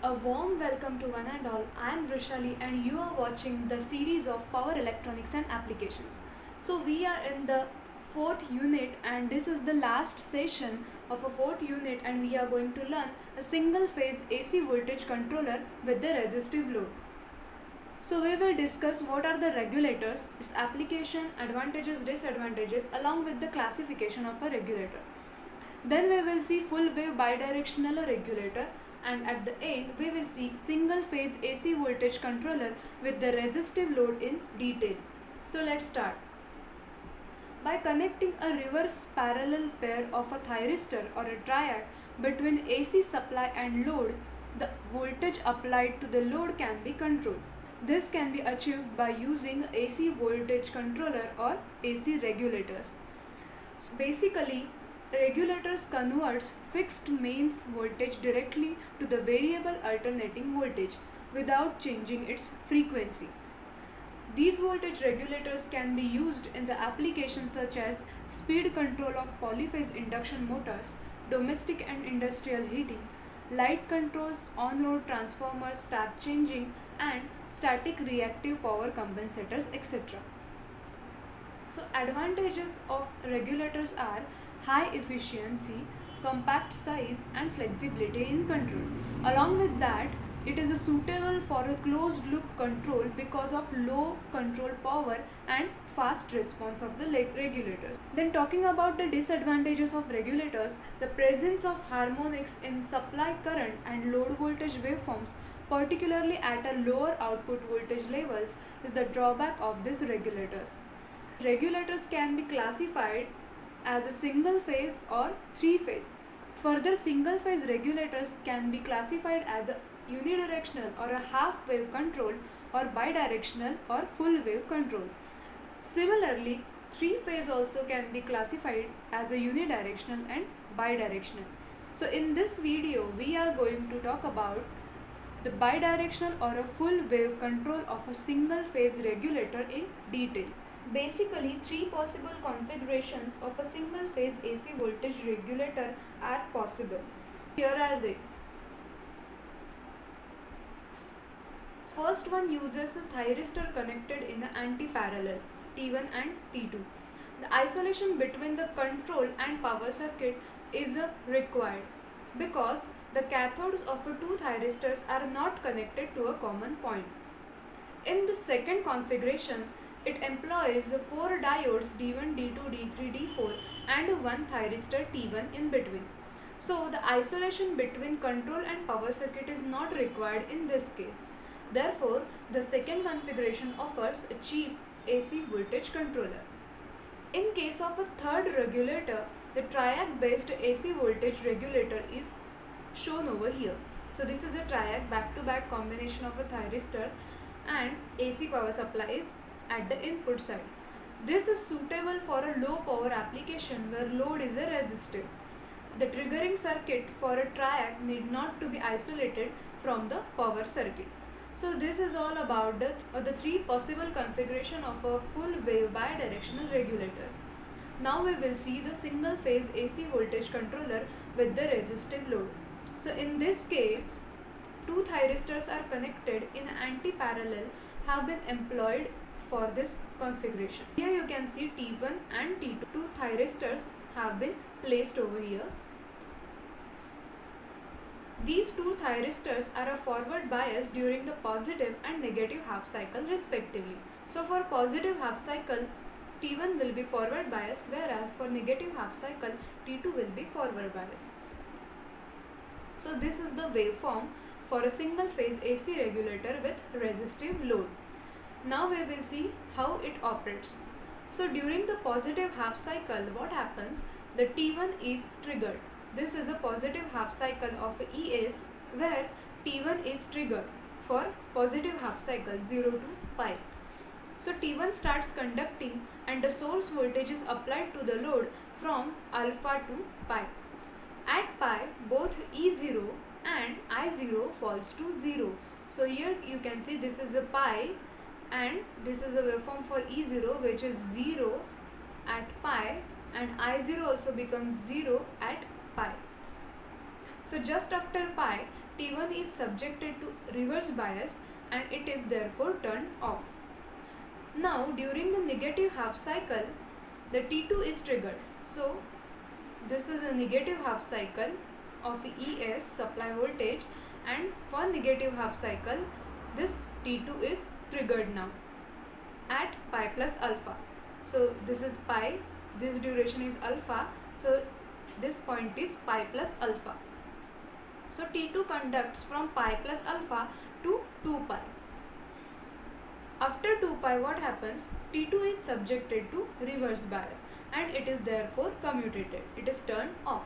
A warm welcome to one and all. I am Vrishali and you are watching the series of Power Electronics and Applications. So we are in the fourth unit and this is the last session of a fourth unit, and we are going to learn a single phase AC voltage controller with the resistive load. So we will discuss what are the regulators, its application, advantages, disadvantages along with the classification of a regulator. Then we will see full wave bidirectional regulator, and at the end we will see single phase AC voltage controller with the resistive load in detail. So let's start. By connecting a reverse parallel pair of a thyristor or a triac between AC supply and load, the voltage applied to the load can be controlled. This can be achieved by using AC voltage controller or AC regulators. So basically, regulators converts fixed mains voltage directly to the variable alternating voltage without changing its frequency. These voltage regulators can be used in the applications such as speed control of polyphase induction motors, domestic and industrial heating, light controls, on-road transformers, tap changing, and static reactive power compensators, etc. So advantages of regulators are high efficiency, compact size and flexibility in control. Along with that, it is suitable for a closed loop control because of low control power and fast response of the regulators. Then talking about the disadvantages of regulators, the presence of harmonics in supply current and load voltage waveforms, particularly at a lower output voltage levels, is the drawback of these regulators. Regulators can be classified as a single phase or three phase. Further, single phase regulators can be classified as a unidirectional or a half wave control, or bidirectional or full wave control. Similarly, three phase also can be classified as a unidirectional and bidirectional. So in this video we are going to talk about the bidirectional or a full wave control of a single phase regulator in detail. Basically, three possible configurations of a single phase AC voltage regulator are possible. Here are they. First one uses a thyristor connected in the anti-parallel T1 and T2. The isolation between the control and power circuit is required because the cathodes of two thyristors are not connected to a common point. In the second configuration, it employs 4 diodes D1, D2, D3, D4 and one thyristor T1 in between. So the isolation between control and power circuit is not required in this case. Therefore, the second configuration offers a cheap AC voltage controller. In case of a third regulator, the triac based AC voltage regulator is shown over here. So this is a triac back-to-back combination of a thyristor and AC power supply is at the input side. This is suitable for a low power application where load is a resistive. The triggering circuit for a triac need not to be isolated from the power circuit. So this is all about the three possible configuration of a full wave bidirectional regulators. Now we will see the single phase AC voltage controller with the resistive load. So in this case, two thyristors are connected in anti-parallel have been employed for this configuration. Here you can see T1 and T2. Two thyristors have been placed over here. These two thyristors are a forward bias during the positive and negative half cycle respectively. So for positive half cycle, T1 will be forward biased, whereas for negative half cycle, T2 will be forward biased. So this is the waveform for a single phase AC regulator with resistive load. Now we will see how it operates. So during the positive half cycle, what happens? The T1 is triggered. This is a positive half cycle of ES where T1 is triggered for positive half cycle 0 to pi. So T1 starts conducting and the source voltage is applied to the load from alpha to pi. At pi, both E0 and I0 falls to 0. So here you can see this is a pi and this is a waveform for E0 which is 0 at pi, and I0 also becomes 0 at pi. So just after pi, T1 is subjected to reverse bias and it is therefore turned off. Now during the negative half cycle, the T2 is triggered. So this is a negative half cycle of ES supply voltage, and for negative half cycle this T2 is triggered now at pi plus alpha. So this is pi, this duration is alpha, so this point is pi plus alpha. So T2 conducts from pi plus alpha to 2 pi. After 2 pi what happens? T2 is subjected to reverse bias and it is therefore commutated. It is turned off.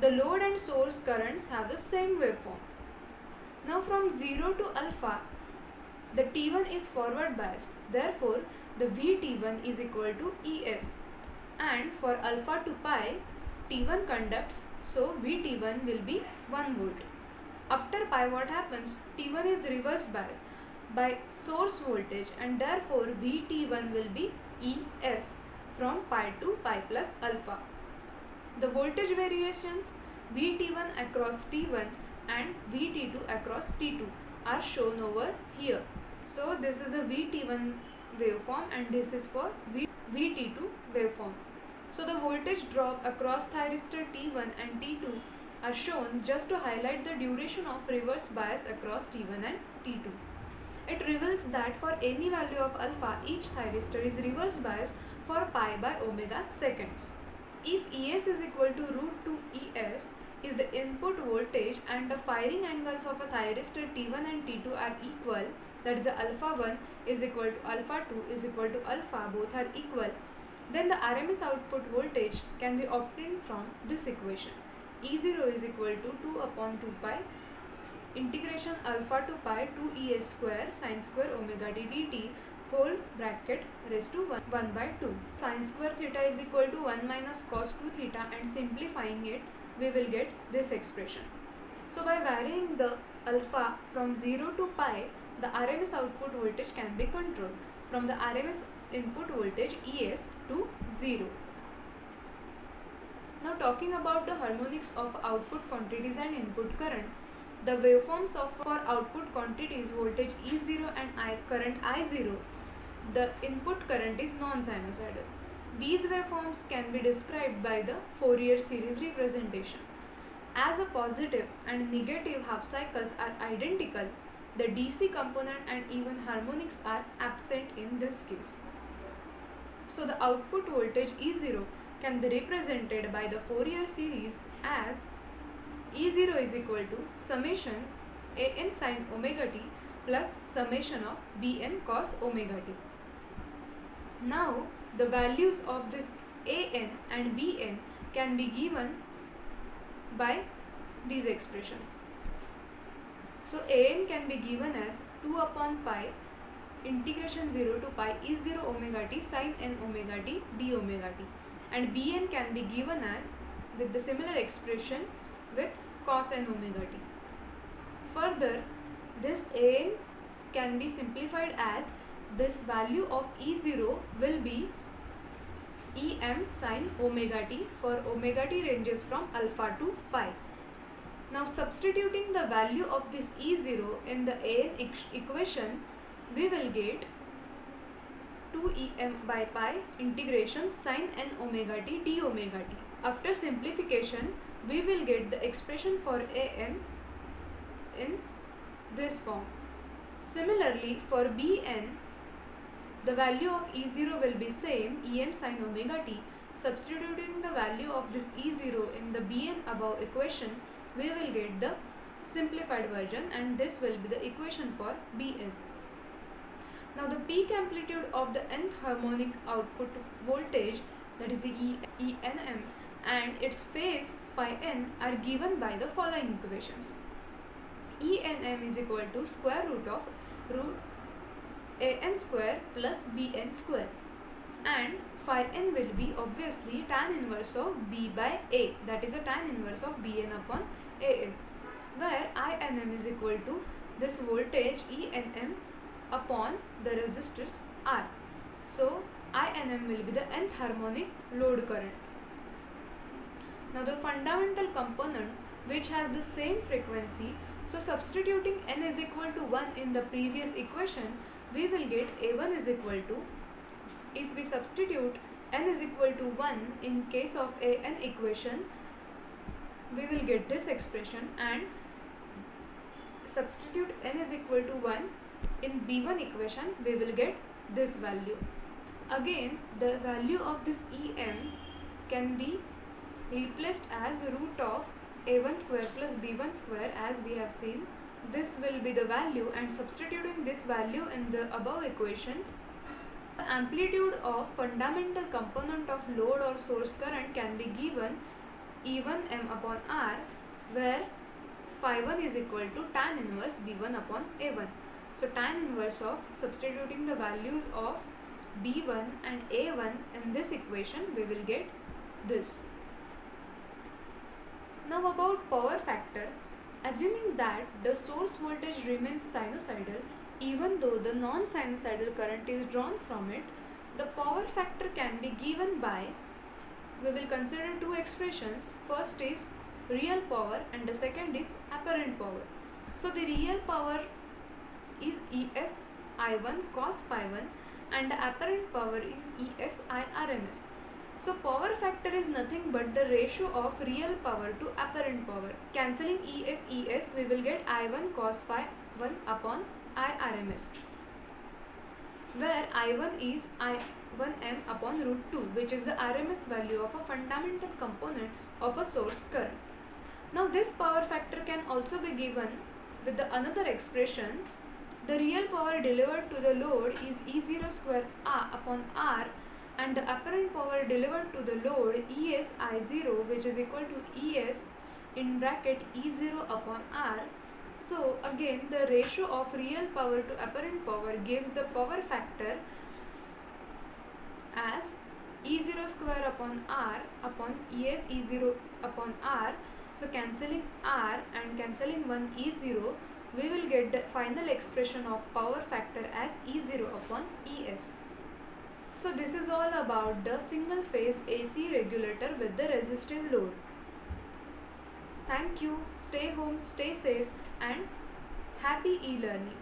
The load and source currents have the same waveform. Now from 0 to alpha, the T1 is forward biased. Therefore, the VT1 is equal to ES. And for alpha to pi, T1 conducts, so VT1 will be 1 volt. After pi what happens? T1 is reverse biased by source voltage and therefore VT1 will be ES from pi to pi plus alpha. The voltage variations VT1 across T1 and VT2 across T2 are shown over here. So this is a VT1 waveform and this is for VT2 waveform. So the voltage drop across thyristor T1 and T2 are shown just to highlight the duration of reverse bias across T1 and T2. It reveals that for any value of alpha, each thyristor is reverse biased for pi by omega seconds. If ES is equal to root 2 ES is the input voltage and the firing angles of a thyristor T1 and T2 are equal, that is the alpha 1 is equal to alpha 2 is equal to alpha, both are equal, then the RMS output voltage can be obtained from this equation. E0 is equal to 2 upon 2 pi integration alpha to pi 2 ES square sin square omega t dt whole bracket raised to 1 by 2. Sin square theta is equal to 1 minus cos 2 theta, and simplifying it we will get this expression. So by varying the alpha from 0 to pi, the RMS output voltage can be controlled from the RMS input voltage ES to 0. Now talking about the harmonics of output quantities and input current, the waveforms of for output quantities voltage E0 and current I0, the input current is non-sinusoidal. These waveforms can be described by the Fourier series representation. As a positive and negative half cycles are identical, the DC component and even harmonics are absent in this case. So the output voltage E0 can be represented by the Fourier series as E0 is equal to summation an sin omega t plus summation of bn cos omega t. Now the values of this an and bn can be given by these expressions. So an can be given as 2 upon pi integration 0 to pi E0 omega t sin n omega t d omega t, and bn can be given as with the similar expression with cos n omega t. Further, this an can be simplified as this value of E0 will be Em sin omega t for omega t ranges from alpha to pi. Now substituting the value of this E0 in the an equation, we will get 2Em by pi integration sin n omega t d omega t. After simplification, we will get the expression for an in this form. Similarly, for bn, the value of E0 will be same, Em sin omega t. Substituting the value of this E0 in the bn above equation, we will get the simplified version, and this will be the equation for bn. Now the peak amplitude of the nth harmonic output voltage, that is the ENM, and its phase phi n are given by the following equations. ENM is equal to square root of root an square plus bn square, and phi n will be obviously tan inverse of b by a, that is a tan inverse of bn upon an, where INM is equal to this voltage ENM upon the resistors R. So INM will be the nth harmonic load current. Now the fundamental component which has the same frequency, So substituting n is equal to 1 in the previous equation, we will get a1 is equal to, if we substitute n is equal to 1 in case of an equation, we will get this expression, and substitute n is equal to 1 in b1 equation, we will get this value. Again, the value of this em can be replaced as root of a1 square plus b1 square, as we have seen. This will be the value, and substituting this value in the above equation, the amplitude of fundamental component of load or source current can be given E1m upon R, where phi1 is equal to tan inverse b1 upon a1. So tan inverse of substituting the values of b1 and a1 in this equation, we will get this. Now about power factor, assuming that the source voltage remains sinusoidal even though the non-sinusoidal current is drawn from it, the power factor can be given by, we will consider two expressions. First is real power and the second is apparent power. So the real power is Es I1 cos phi1 and the apparent power is Es I RMS. So power factor is nothing but the ratio of real power to apparent power. Cancelling Es, we will get I1 cos phi 1 upon I RMS, where I1 is I1m upon root 2, which is the RMS value of a fundamental component of a source current. Now this power factor can also be given with the another expression. The real power delivered to the load is E0 square R upon R, and the apparent power delivered to the load Es I0, which is equal to Es in bracket E0 upon R. So again, the ratio of real power to apparent power gives the power factor as E0 square upon R upon Es E0 upon R. So cancelling R and cancelling one E0, we will get the final expression of power factor as E0 upon Es. So this is all about the single phase AC regulator with the resistive load. Thank you. Stay home, stay safe, and happy e-learning.